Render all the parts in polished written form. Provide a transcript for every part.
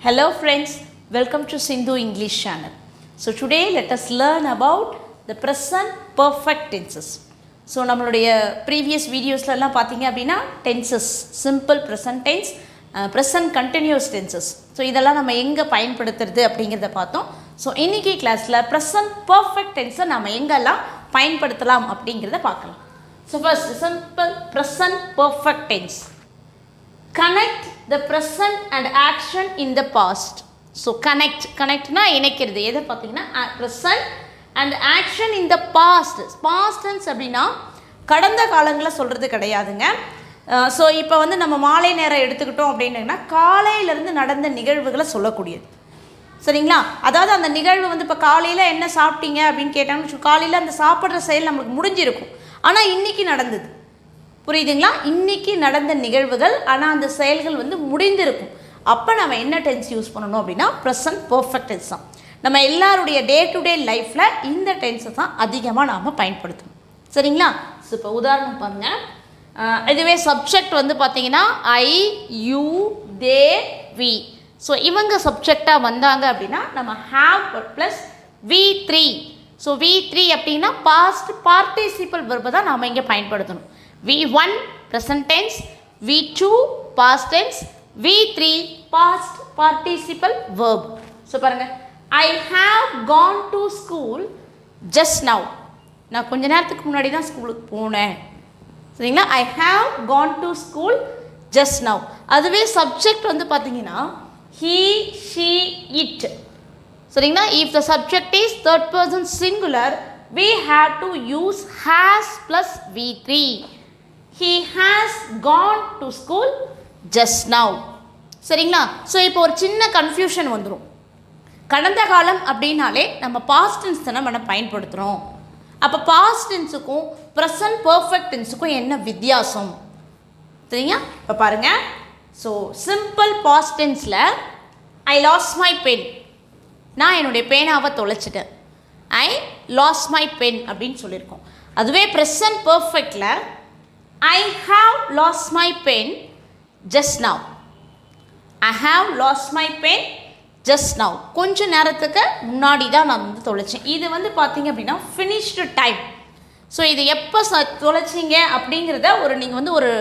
Hello friends, welcome to Sindhu English channel. So today let us learn about the present perfect tenses. So நம்மளுடைய previous videosல எல்லாம் பார்த்தீங்க அப்படின்னா tenses, simple present tense, present continuous tenses. So இதெல்லாம் நம்ம எங்கே பயன்படுத்துறது அப்படிங்கிறத பார்த்தோம். ஸோ இன்னைக்கு கிளாஸில் present perfect tense நம்ம எங்கெல்லாம் பயன்படுத்தலாம் அப்படிங்கிறத பார்க்கலாம். So first simple present perfect tense. Connect the present and action in the past. So connectனா இணைக்கிறது. எதை பார்த்தீங்கன்னா present and action in the past. Past tense அப்படின்னா கடந்த காலங்களில் சொல்கிறது கிடையாதுங்க. ஸோ இப்போ வந்து நம்ம மாலை நேரம் எடுத்துக்கிட்டோம் அப்படின்னா காலையிலேருந்து நடந்த நிகழ்வுகளை சொல்லக்கூடியது. சரிங்களா? அதாவது அந்த நிகழ்வு வந்து இப்போ காலையில் என்ன சாப்பிட்டீங்க அப்படின்னு கேட்டாங்கன்னு காலையில் அந்த சாப்பிட்ற செயல் நம்மளுக்கு முடிஞ்சிருக்கும். ஆனால் இன்றைக்கி நடந்தது. புரியுதுங்களா? இன்றைக்கி நடந்த நிகழ்வுகள், ஆனால் அந்த செயல்கள் வந்து முடிந்திருக்கும். அப்போ நம்ம என்ன டென்ஸ் யூஸ் பண்ணணும் அப்படின்னா ப்ரெசன்ட் பர்ஃபெக்ட் டென்ஸ் தான். நம்ம எல்லாருடைய டே டு டே லைஃப்பில் இந்த டென்ஸை தான் அதிகமாக நாம் பயன்படுத்தணும். சரிங்களா? ஸோ இப்போ உதாரணம் பாருங்கள். இதுவே சப்ஜெக்ட் வந்து பார்த்தீங்கன்னா ஐ, யூ, தே, வி. ஸோ இவங்க சப்ஜெக்டாக வந்தாங்க அப்படின்னா நம்ம have plus V3. So V3 அப்படின்னா பாஸ்ட் பார்ட்டிசிபல் வெர்பை தான் நாம் இங்கே பயன்படுத்தணும். V1 present tense, V2 past tense, V3 past participle verb. So பாருங்க, I have gone to school just now. நான் கொஞ்ச நேரத்துக்கு முன்னாடி தான் ஸ்கூலுக்கு போனேன். சரிங்களா? I have gone to school just now. அதுவே சப்ஜெக்ட் வந்து பார்த்தீங்கன்னா he, she, it. சரிங்களா? If the subject is third person singular, we have to use has plus V3. He has gone to school just now. சரிங்களா? So இப்போ ஒரு சின்ன confusion வந்துடும். கடந்த காலம் அப்படின்னாலே நம்ம பாஸ்ட் டென்ஸ் தானே நம்ம பயன்படுத்துகிறோம். அப்போ பாஸ்ட் டென்ஸுக்கும் ப்ரெசன்ட் பர்ஃபெக்ட் டென்ஸுக்கும் என்ன வித்தியாசம்? சரிங்களா? இப்போ பாருங்கள். ஸோ சிம்பிள் பாஸ்ட் டென்ஸில் ஐ லாஸ் மை பென், நான் என்னுடைய பேனாவை தொலைச்சிட்டேன். ஐ லாஸ் மை பென் அப்படின்னு சொல்லியிருக்கோம். அதுவே ப்ரெசன்ட் பர்ஃபெக்டில் I have lost my pen just now. I have lost my pen just now. கொஞ்ச நேரத்துக்கு முன்னாடி தான் நான் வந்து தொலைச்சேன். இது வந்து பார்த்தீங்க அப்படின்னா ஃபினிஷ்டு டைம். ஸோ இது எப்போ தொலைச்சிங்க அப்படிங்கிறத ஒரு நீங்கள் வந்து ஒரு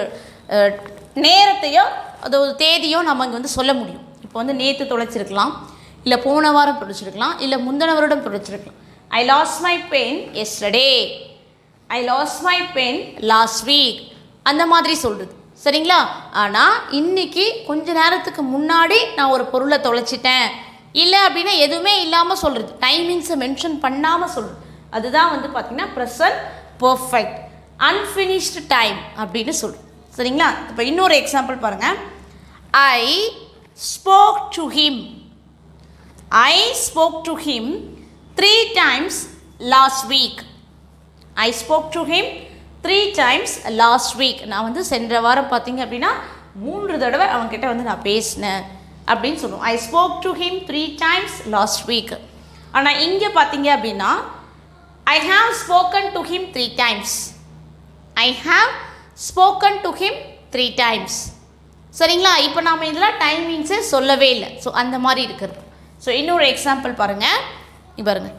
நேரத்தையோ அது ஒரு தேதியோ நம்ம இங்கே வந்து சொல்ல முடியும். இப்போ வந்து நேற்று தொலைச்சிருக்கலாம், இல்லை போன வாரம் தொலைச்சிருக்கலாம், இல்லை முந்தின வருடம் தொலைச்சிருக்கலாம். I lost my pen yesterday. I lost my pen last week. அந்த மாதிரி சொல்கிறது. சரிங்களா? ஆனால் இன்றைக்கி கொஞ்ச நேரத்துக்கு முன்னாடி நான் ஒரு பொருளை தொலைச்சிட்டேன் இல்லை அப்படின்னா எதுவுமே இல்லாமல் சொல்கிறது, டைமிங்ஸை மென்ஷன் பண்ணாமல் சொல்கிறது. அதுதான் வந்து பார்த்திங்கன்னா ப்ரெசன்ட் பர்ஃபெக்ட். அன்ஃபினிஷ்டு டைம் அப்படின்னு சொல்கிறோம். சரிங்களா? இப்போ இன்னொரு எக்ஸாம்பிள் பாருங்கள். I spoke to him. I spoke to him 3 times last week. I spoke to him 3 times last week. நான் வந்து சென்ற வாரம் பார்த்தீங்க அப்படின்னா 3 தடவை அவங்ககிட்ட வந்து நான் பேசினேன் அப்படின்னு சொல்லுவோம். I spoke to him 3 times last week. ஆனால் இங்கே பார்த்தீங்க அப்படின்னா I have spoken to him 3 times. I have spoken to him 3 times. சரிங்களா? இப்போ நாம் இதெல்லாம் டைமிங்ஸே சொல்லவே இல்லை. ஸோ அந்த மாதிரி இருக்கிறது. ஸோ இன்னொரு எக்ஸாம்பிள் பாருங்கள். இங்கே பாருங்கள்.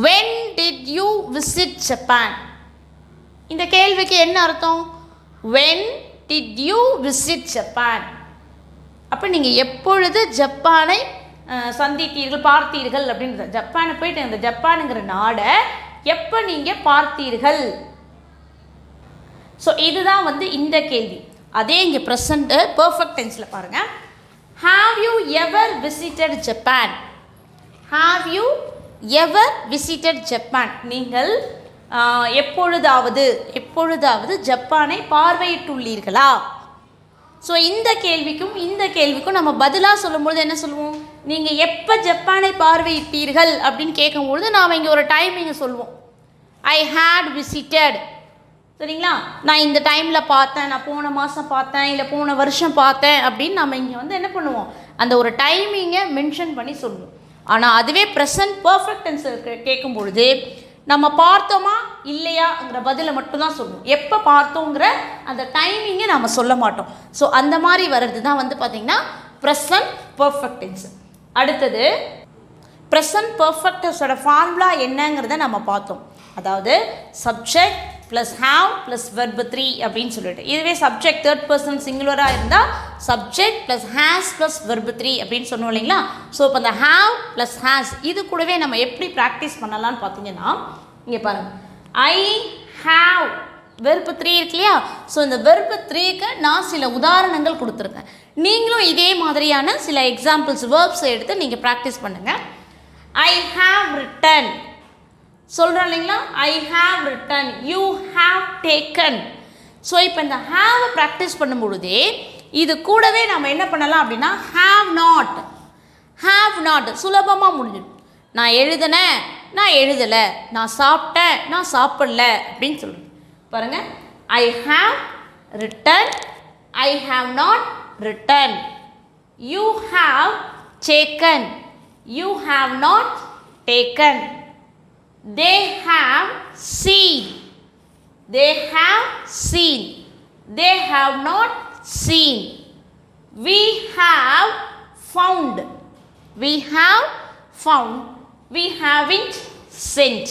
When did you visit Japan? இந்த கேள்விக்கு என்ன அர்த்தம்? When did you visit Japan? அப்போ நீங்கள் எப்பொழுது ஜப்பானை சந்தித்தீர்கள், பார்த்தீர்கள் அப்படின்ற ஜப்பானை போயிட்டு அந்த ஜப்பானுங்கிற நாடை எப்போ நீங்கள் பார்த்தீர்கள்? ஸோ இதுதான் வந்து இந்த கேள்வி. அதே இங்கே ப்ரெசண்ட் பர்ஃபெக்ட் டென்ஸில் பாருங்கள். Have you ever visited Japan? Have you ever visited Japan? நீங்கள் எப்பொழுதாவது ஜப்பானை பார்வையிட்டுள்ளீர்களா? ஸோ இந்த கேள்விக்கும் நம்ம பதிலாக சொல்லும்பொழுது என்ன சொல்லுவோம்? நீங்கள் எப்போ ஜப்பானை பார்வையிட்டீர்கள் அப்படின்னு கேட்கும்பொழுது நாம் இங்கே ஒரு டைமிங்கை சொல்லுவோம். ஐ ஹேட் விசிட்டட். சரிங்களா? நான் இந்த டைமில் பார்த்தேன், நான் போன மாதம் பார்த்தேன், இல்லை போன வருஷம் பார்த்தேன் அப்படின்னு நம்ம இங்கே வந்து என்ன பண்ணுவோம்? அந்த ஒரு டைமிங்கை மென்ஷன் பண்ணி சொல்லுவோம். ஆனால் அதுவே ப்ரெசன்ட் பர்ஃபெக்ட் டென்ஸ் கேட்கும் பொழுது நம்ம பார்த்தோமா இல்லையாங்கிற பதிலை மட்டும்தான் சொல்லுவோம். எப்போ பார்த்தோங்கிற அந்த டைமிங்கை நம்ம சொல்ல மாட்டோம். ஸோ அந்த மாதிரி வர்றது தான் வந்து பார்த்திங்கன்னா ப்ரெசன்ட் பர்ஃபெக்ட் டென்ஸ். அடுத்தது ப்ரெசன்ட் பர்ஃபெக்ட் டென்ஸோட ஃபார்முலா என்னங்கிறத நம்ம பார்த்தோம். அதாவது subject plus have plus verb 3 அப்படின்னு சொல்லிட்டு, இதுவே சப்ஜெக்ட் தேர்ட் பர்சன் சிங்குலராக இருந்தால் subject plus has plus verb 3 அப்படின்னு சொன்னோம் இல்லைங்களா. ஸோ இப்போ இந்த ஹாவ் ப்ளஸ் ஹேஸ் இது கூடவே நம்ம எப்படி ப்ராக்டிஸ் பண்ணலான்னு பார்த்தீங்கன்னா, இங்கே பாருங்கள், ஐ ஹாவ் வெர்ப் 3 இருக்கு இல்லையா. ஸோ இந்த வெர்ப் 3க்கு நான் சில உதாரணங்கள் கொடுத்துருக்கேன். நீங்களும் இதே மாதிரியான சில எக்ஸாம்பிள்ஸ் வேர்ப்ஸை எடுத்து நீங்கள் ப்ராக்டிஸ் பண்ணுங்கள். ஐ ஹாவ் ரிட்டன் சொல்கிறோம் இல்லைங்களா. I have written, you have taken. So இப்போ இந்த ஹாவை ப்ராக்டிஸ் பண்ணும்பொழுதே இது கூடவே நம்ம என்ன பண்ணலாம் அப்படின்னா ஹாவ் நாட் சுலபமாக முடிஞ்சிடும். நான் எழுதினேன், நான் எழுதலை, நான் சாப்பிட்டேன், நான் சாப்பிடல அப்படின்னு சொல்லுவேன். பாருங்கள், I have written, I have not return, you have taken, you have not taken, they have seen, they have seen, they have not seen, we have found, we have found, we haven't sent,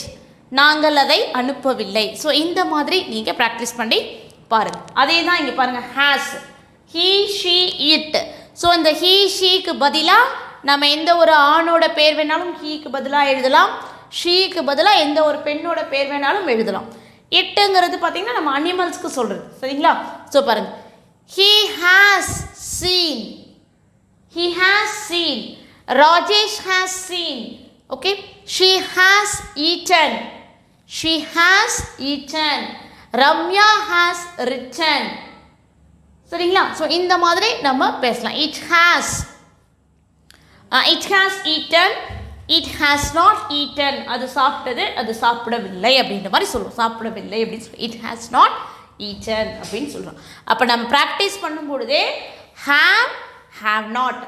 நாங்கள் அதை அனுப்பவில்லை. So இந்த மாதிரி நீங்கள் practice பண்ணி பாருங்கள். அதே தான் இங்கே பாருங்கள், has, he she it. So இந்த ஹீ ஷீக்கு பதிலாக நம்ம எந்த ஒரு ஆணோட பேர் வேணாலும் ஹீக்கு பதிலாக எழுதலாம், ஷீக்கு பதிலாக எந்த ஒரு பெண்ணோட பேர் வேணாலும் எழுதலாம். இட்டுங்கிறது பார்த்திங்கன்னா நம்ம அனிமல்ஸ்க்கு சொல்கிறது, சரிங்களா. ஸோ பாருங்கள், he has seen, he has scene, Rajesh has scene. Okay, she has eaten, she has eaten, Ramya has return. சரிங்களா. ஸோ இந்த மாதிரி நம்ம பேசலாம். It has eaten, it has not eaten, அது சாப்பிட்டது, அது சாப்பிடவில்லை அப்படின்ற மாதிரி சொல்லுவோம். சாப்பிடவில்லை அப்படின்னு சொல்லி இட் ஹாஸ் நாட் ஈட்டன் அப்படின்னு சொல்கிறோம். அப்போ நம்ம ப்ராக்டிஸ் பண்ணும்பொழுதே have not,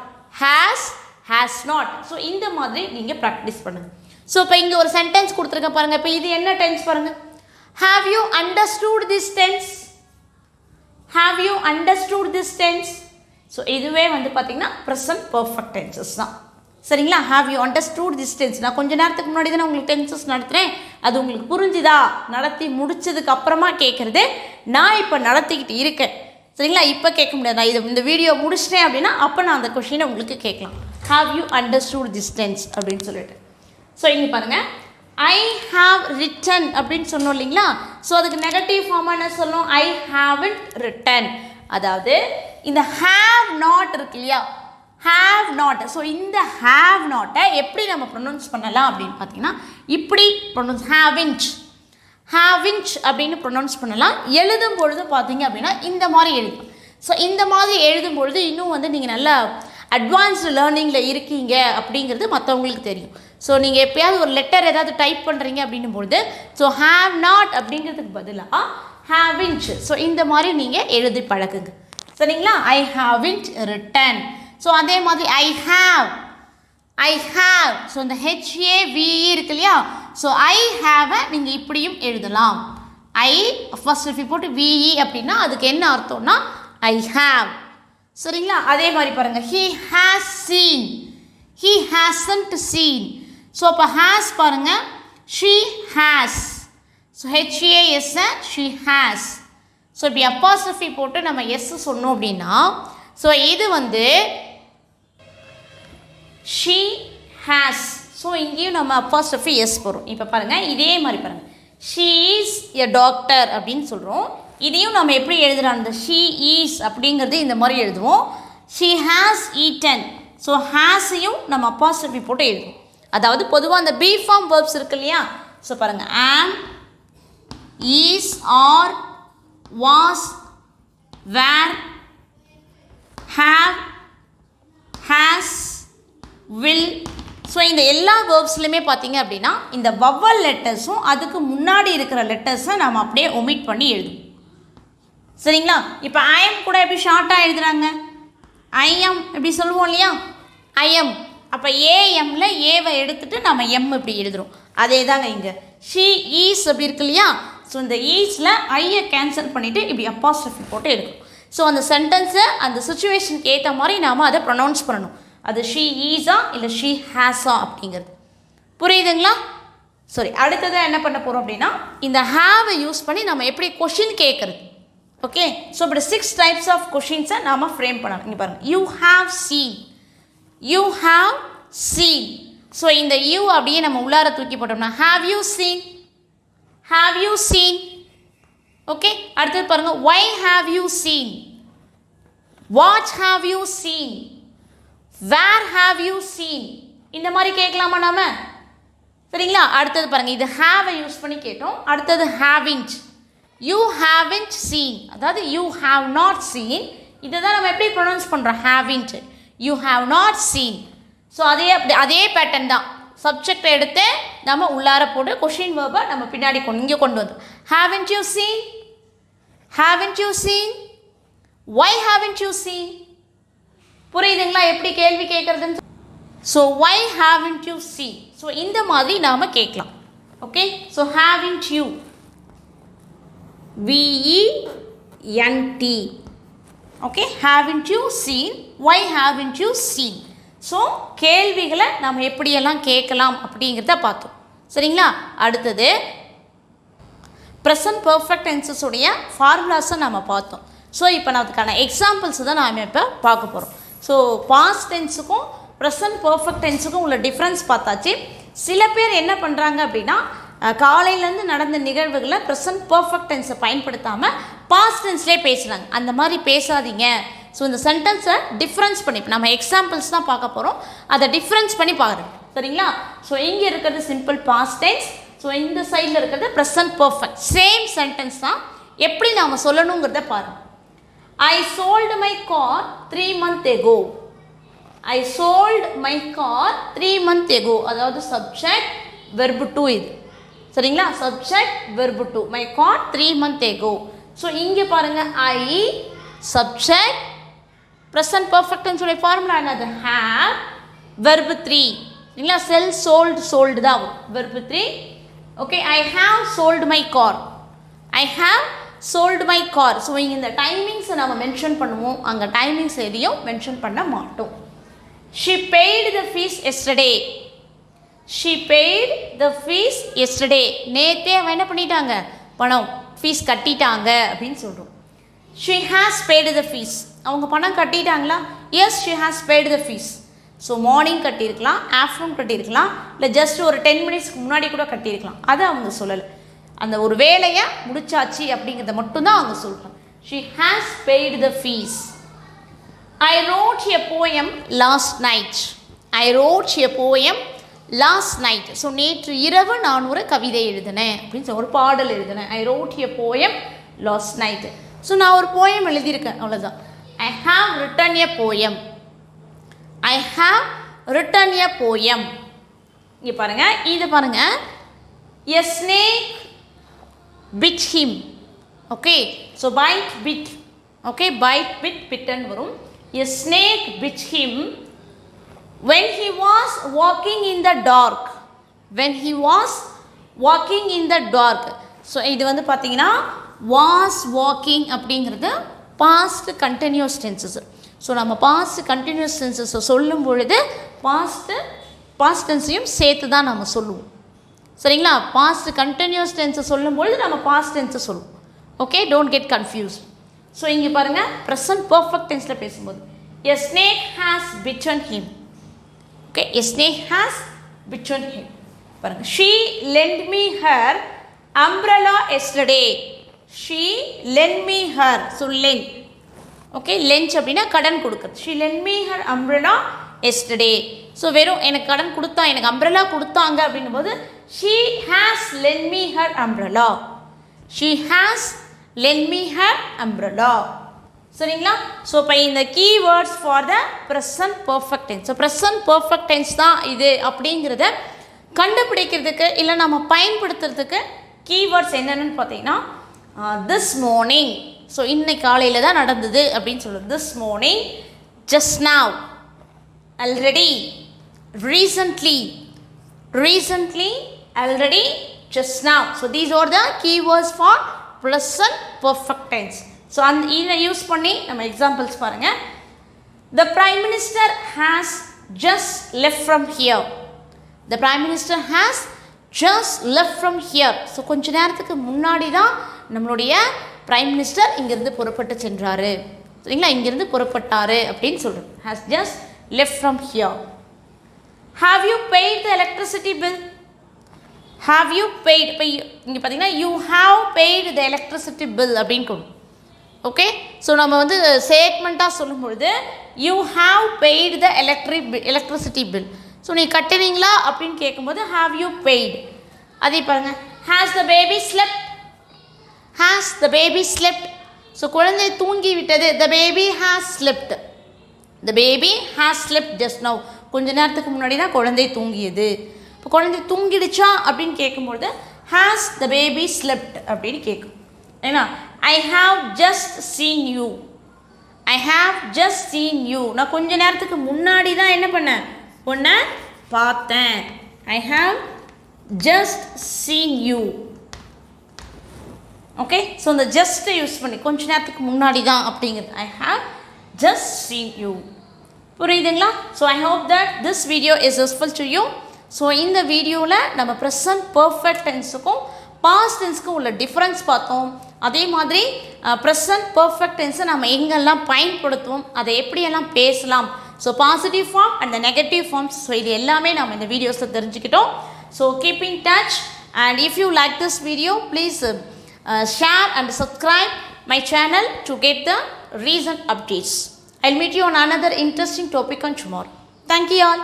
has not. So இந்த மாதிரி நீங்கள் ப்ராக்டிஸ் பண்ணுங்கள். ஸோ இப்போ இங்கே ஒரு சென்டென்ஸ் கொடுத்துருக்கேன் பாருங்கள். இப்போ இது என்ன டென்ஸ் பாருங்கள். Have you understood this tense, have you understood this tense. So இதுவே வந்து பார்த்திங்கன்னா ப்ரெசன்ட் பர்ஃபெக்ட் டென்சஸ் தான், சரிங்களா. Have you understood this tense. நான் கொஞ்சம் நேரத்துக்கு முன்னாடி தானே உங்களுக்கு டென்சஸ் நடத்துகிறேன், அது உங்களுக்கு புரிஞ்சுதா? நடத்தி முடிச்சதுக்கு அப்புறமா கேட்குறது. நான் இப்போ நடத்திக்கிட்டு இருக்கேன், சரிங்களா. இப்போ கேட்க முடியாது, நான் இந்த வீடியோ முடிச்சிட்டேன் அப்படின்னா அப்போ நான் அந்த கொஷினை உங்களுக்கு கேட்கலாம். Have you understood this tense அப்படின்னு சொல்லிட்டு. ஸோ இங்கே பாருங்கள், ஐ ஹாவ் ரிட்டன் அப்படின்னு சொன்னோம் இல்லைங்களா. ஸோ அதுக்கு நெகட்டிவ் ஃபார்மாக என்ன சொல்லணும்? I haven't written. அதாவது இந்த ஹாவ் நாட் இருக்கு இல்லையா, ஹாவ் நாட். ஸோ இந்த ஹாவ் நாட்டை எப்படி நம்ம ப்ரொனவுன்ஸ் பண்ணலாம் அப்படின்னு பார்த்தீங்கன்னா, இப்படி ப்ரொனவுன்ஸ் ஹாவின்ச் அப்படின்னு ப்ரொனவுன்ஸ் பண்ணலாம். எழுதும் பொழுது பார்த்தீங்க அப்படின்னா இந்த மாதிரி எழுதலாம். ஸோ இந்த மாதிரி எழுதும் பொழுது இன்னும் வந்து நீங்கள் நல்லா அட்வான்ஸ்டு லேர்னிங்கில் இருக்கீங்க அப்படிங்கிறது மற்றவங்களுக்கு தெரியும். ஸோ நீங்கள் எப்போயாவது ஒரு லெட்டர் ஏதாவது டைப் பண்ணுறீங்க அப்படின்னும் பொழுது ஸோ ஹாவ் நாட் அப்படிங்கிறதுக்கு பதிலாக ஹாவின்ச். ஸோ இந்த மாதிரி நீங்கள் எழுதி பழகுங்க, சரிங்களா. ஐ ஹாவின்ட் ரிட்டன். ஸோ அதே மாதிரி ஐ ஹாவ். ஸோ இந்த HAVE இருக்கு இல்லையா. ஸோ ஐ ஹாவை நீங்கள் இப்படியும் எழுதலாம். ஐ ஃபர்ஸ்ட் இஃப் போட்டு VE அப்படின்னா அதுக்கு என்ன அர்த்தம்னா ஐ ஹாவ், சரிங்களா. அதே மாதிரி பாருங்கள், he has seen, he hasn't seen. So அப்போ ஹாஸ் பாருங்கள், she has. So HAS she has. So இப்படி அப்பாஸ்ட்ரஃபி போட்டு நம்ம எஸ் சொன்னோம் அப்படின்னா ஸோ இது வந்து ஷீ ஹாஸ். ஸோ இங்கேயும் நம்ம அப்பாஸ்ட்ரஃபி எஸ் போகிறோம். இப்போ பாருங்கள், இதே மாதிரி பாருங்கள், ஷீ இஸ் எ டாக்டர் அப்படின்னு சொல்கிறோம். இதையும் நம்ம எப்படி எழுதுகிறோம், அந்த ஷீ ஈஸ் அப்படிங்கிறது இந்த மாதிரி எழுதுவோம். She has eaten. ஸோ ஹாஸையும் நம்ம அப்பாஸ்ட்ரஃபி போட்டு எழுதுவோம். அதாவது பொதுவாக அந்த பி ஃபார்ம் வேர்ப்ஸ் இருக்கு இல்லையா. ஸோ பாருங்கள், am, is, are, was, were, have, has, will. So இந்த எல்லா வேர்ப்ஸ்லையுமே பார்த்தீங்க அப்படின்னா இந்த வவல் லெட்டர்ஸும் அதுக்கு முன்னாடி இருக்கிற லெட்டர்ஸை நம்ம அப்படியே ஒமிட் பண்ணி எழுதுவோம், சரிங்களா. இப்போ ஐஎம் கூட எப்படி ஷார்ட்டாக எழுதுகிறாங்க, ஐஎம் இப்படி சொல்லுவோம் இல்லையா, ஐஎம். அப்போ ஏஎம்ல ஏவை எடுத்துகிட்டு நம்ம எம் இப்படி எழுதுகிறோம். அதே தாங்க இங்கே ஷீ ஈஸ் அப்படி இருக்கு இல்லையா. ஸோ இந்த ஈஸில் ஐயை கேன்சல் பண்ணிவிட்டு இப்படி அப்பாஸ்ட்ரஃபி போட்டு எடுக்கணும். ஸோ அந்த சென்டென்ஸை அந்த சுச்சுவேஷனுக்கு ஏற்ற மாதிரி நாம் அதை ப்ரொனவுன்ஸ் பண்ணணும். அது ஷீ ஈஸா இல்லை ஷீ ஹேஸா அப்படிங்கிறது. புரியுதுங்களா? சரி, அடுத்ததாக என்ன பண்ண போகிறோம் அப்படின்னா இந்த ஹேவை யூஸ் பண்ணி நம்ம எப்படி கொஷின் கேட்குறது. ஓகே, ஸோ இப்படி 6 டைப்ஸ் ஆஃப் கொஷின்ஸை நாம் ஃப்ரேம் பண்ணணும். இங்கே பாருங்கள், you have seen, you have seen. So இந்த யூ அப்படியே நம்ம உள்ளார தூக்கி போட்டோம்னா have you seen, have you seen. Okay, அடுத்தது பாருங்கள், why have you seen, what have you seen, where have you seen. இந்த மாதிரி கேட்கலாமா நாம? சரிங்களா? அடுத்தது பாருங்கள், இது ஹாவை யூஸ் பண்ணி கேட்டோம். அடுத்தது ஹேவின்ட், யூ ஹேவின்ட் சீன், அதாவது யூ ஹாவ் நாட் சீன். இதை தான் நம்ம எப்படி ப்ரொனவுன்ஸ் பண்ணுறோம், haven't, you have not seen. So அதே பேட்டர்ன் தான். சப்ஜெக்டை எடுத்து நம்ம உள்ளார போட்டு கொஷின் வேர்பை நம்ம பின்னாடி இங்கே கொண்டு வந்தோம். Haven't you seen, haven't you seen, why haven't you seen. புரியுதுங்களா எப்படி கேள்வி கேட்குறதுன்னு? So why haven't you seen. So இந்த மாதிரி நாம் கேட்கலாம். Okay, so haven't you, VENT. Okay, haven't you seen, why haven't you seen. So கேள்விகளை நம்ம எப்படியெல்லாம் கேட்கலாம் அப்படிங்கிறத பார்த்தோம். சரிங்களா? அடுத்தது ப்ரெசன்ட் பர்ஃபெக்ட் டென்சஸுடைய ஃபார்முலாஸை நம்ம பார்த்தோம். ஸோ இப்போ நான் அதுக்கான எக்ஸாம்பிள்ஸ் தான் நாம் இப்போ பார்க்க போகிறோம். ஸோ பாஸ்ட் டென்ஸுக்கும் ப்ரெசன்ட் பர்ஃபெக்ட் டென்ஸுக்கும் உள்ள டிஃப்ரென்ஸ் பார்த்தாச்சு. சில பேர் என்ன பண்ணுறாங்க அப்படின்னா காலையிலேருந்து நடந்த நிகழ்வுகளை ப்ரெசன்ட் பர்ஃபெக்ட் டென்ஸை பயன்படுத்தாமல் பாஸ்ட் டென்ஸ்லேயே பேசுகிறாங்க. அந்த மாதிரி பேசாதீங்க. ஸோ இந்த சென்டென்ஸை டிஃப்ரென்ஸ் பண்ணி இப்போ நம்ம எக்ஸாம்பிள்ஸ் தான் பார்க்க போகிறோம். அதை டிஃப்ரென்ஸ் பண்ணி பாருங்கள். சரிங்களா? ஸோ இங்கே இருக்கிறது சிம்பிள் பாஸ்ட் டென்ஸ், ஸோ இந்த சைடில் இருக்கிறது ப்ரெசன்ட் பர்ஃபெக்ட். சேம் சென்டென்ஸ் தான், எப்படி நாம் சொல்லணுங்கிறத பாருங்கள். I sold my car 3 months ago. I sold my car 3 months ago. அதாவது subject verb to இது. சரிங்களா? subject verb to. My car 3 months ago. So இங்கே பாருங்கள், I subject present perfect tense உடைய ஃபார்முலா என்னது? have verb 3. சரிங்களா? sell, sold, sold தான் வரும். verb 3. Okay, I have sold my car. I have sold my car. So இங்கே இந்த டைமிங்ஸை நம்ம மென்ஷன் பண்ணுவோம், அங்கே டைமிங்ஸ் எதையும் மென்ஷன் பண்ண மாட்டோம். She paid the fees yesterday. She paid the fees yesterday. நேற்றே அவன் என்ன பண்ணிட்டாங்க? பணம் ஃபீஸ் கட்டிட்டாங்க அப்படின்னு சொல்கிறோம். She has paid the fees. அவங்க பணம் கட்டிட்டாங்களா? Yes, she has paid the fees. So morning கட்டியிருக்கலாம், ஆஃப்டர்நூன் கட்டியிருக்கலாம், இல்லை ஜஸ்ட் ஒரு 10 மினிட்ஸ்க்கு முன்னாடி கூட கட்டியிருக்கலாம். அதை அவங்க சொல்லலை. அந்த ஒரு வேலையை முடிச்சாச்சு அப்படிங்கிறத மட்டும்தான் அவங்க சொல்கிறாங்க. She has paid the fees. I wrote a poem last night. I wrote a poem last night. So நேற்று இரவு நான் ஒரு கவிதை எழுதினேன் அப்படின்னு சொல்லி ஒரு பாடல் எழுதினேன். I wrote a poem last night. So நான் ஒரு போயம் எழுதியிருக்கேன், அவ்வளோதான். I have written a poem. I have written a poem. இங்கே பாருங்கள், இது பாருங்கள், a snake bit him. Okay, so bite bit. Okay, bite bit bitten வரும். A snake bit him when he was walking in the dark. When he was walking in the dark. So இது வந்து பார்த்தீங்கன்னா was walking அப்படிங்கிறது past continuous tenses. So நம்ம past continuous tenses சொல்லும் பொழுது past tenseயும் சேர்த்து தான் நம்ம சொல்லுவோம். சரிங்களா? past continuous tense சொல்லும் பொழுது நம்ம past tense சொல்லுவோம். Okay, don't get confuse. So இங்கே பாருங்கள், ப்ரெசன்ட் பர்ஃபெக்ட் டென்ஸில் பேசும்போது a snake has bitten him. Okay, a snake has bitten him. பாருங்கள், she lent me her umbrella yesterday. She lent me her. So lend. Okay, lent அப்படின்னா கடன் கொடுக்குறது. She lent me her umbrella yesterday. So வெறும் எனக்கு கடன் கொடுத்தா, எனக்கு umbrella கொடுத்தாங்க அப்படின்னும் போது she has lent me her umbrella. She has lent me her umbrella. சரிங்களா? ஸோ இப்போ இந்த keywords for the present perfect tense. So present perfect tense தான் இது அப்படிங்கிறத கண்டுபிடிக்கிறதுக்கு இல்லை நம்ம பயன்படுத்துறதுக்கு கீவேர்ட்ஸ் என்னென்னு பார்த்தீங்கன்னா திஸ் மார்னிங். ஸோ இன்னைக்கு காலையில் தான் நடந்தது அப்படின்னு சொல்லுது. This morning, just now, already, recently, already, just now. So these are the keywords for present perfect tense. So அந்த இதை யூஸ் பண்ணி நம்ம எக்ஸாம்பிள்ஸ் பாருங்கள். The Prime Minister has just left from here. The Prime Minister has just left from here. So கொஞ்ச நேரத்துக்கு முன்னாடி தான் நம்மளுடைய பிரைம் மினிஸ்டர் இங்கிருந்து புறப்பட்டு சென்றாரு, சரிங்களா, இங்கிருந்து புறப்பட்டாரு அப்படின்னு சொல்கிறோம். has just left from here. Have you paid the electricity bill? Have you paid? இப்போ இங்கே பார்த்தீங்கன்னா you have paid the electricity bill அப்படின்னு கொடு. ஓகே, ஸோ நம்ம வந்து ஸ்டேட்மெண்ட்டாக சொல்லும்பொழுது you have paid the electricity bill. So நீ கட்டுறீங்களா அப்படின்னு கேட்கும்போது ஹாவ் யூ பெய்டு. அதே பாருங்கள், has the baby slept. Has the baby slept. So குழந்தை தூங்கி விட்டது. The baby has slept. The baby has slept just now. கொஞ்ச நேரத்துக்கு முன்னாடி தான் குழந்தை தூங்கியது. இப்போ குழந்தை தூங்கிடுச்சா அப்படின்னு கேட்கும்போது ஹேஸ் த பேபி ஸ்லெப்ட் அப்படின்னு கேட்கும். ஏன்னா I have just seen you. I have just seen you. நான் கொஞ்ச நேரத்துக்கு முன்னாடி தான் என்ன பண்ணேன், உன்னை பார்த்தேன். I have just seen you. Okay, so இந்த ஜஸ்ட்டை யூஸ் பண்ணி கொஞ்ச நேரத்துக்கு முன்னாடி தான் அப்படிங்கிறது I have just seen you. புரியுதுங்களா? So I hope that this video is useful to you. So இந்த வீடியோவில் நம்ம ப்ரெசன்ட் பர்ஃபெக்ட் டென்ஸுக்கும் பாஸ்ட் டென்ஸுக்கும் உள்ள டிஃப்ரென்ஸ் பார்த்தோம். அதே மாதிரி ப்ரெசன்ட் பர்ஃபெக்ட் டென்ஸை நம்ம எங்கெல்லாம் பயன்படுத்துவோம், அதை எப்படியெல்லாம் பேசலாம், so positive form and negative forms, so இது எல்லாமே நம்ம இந்த வீடியோஸில் தெரிஞ்சுக்கிட்டோம். So keep in touch and if you like this video please share and subscribe my channel to get the recent updates. I'll meet you on another interesting topic on tomorrow. Thank you all.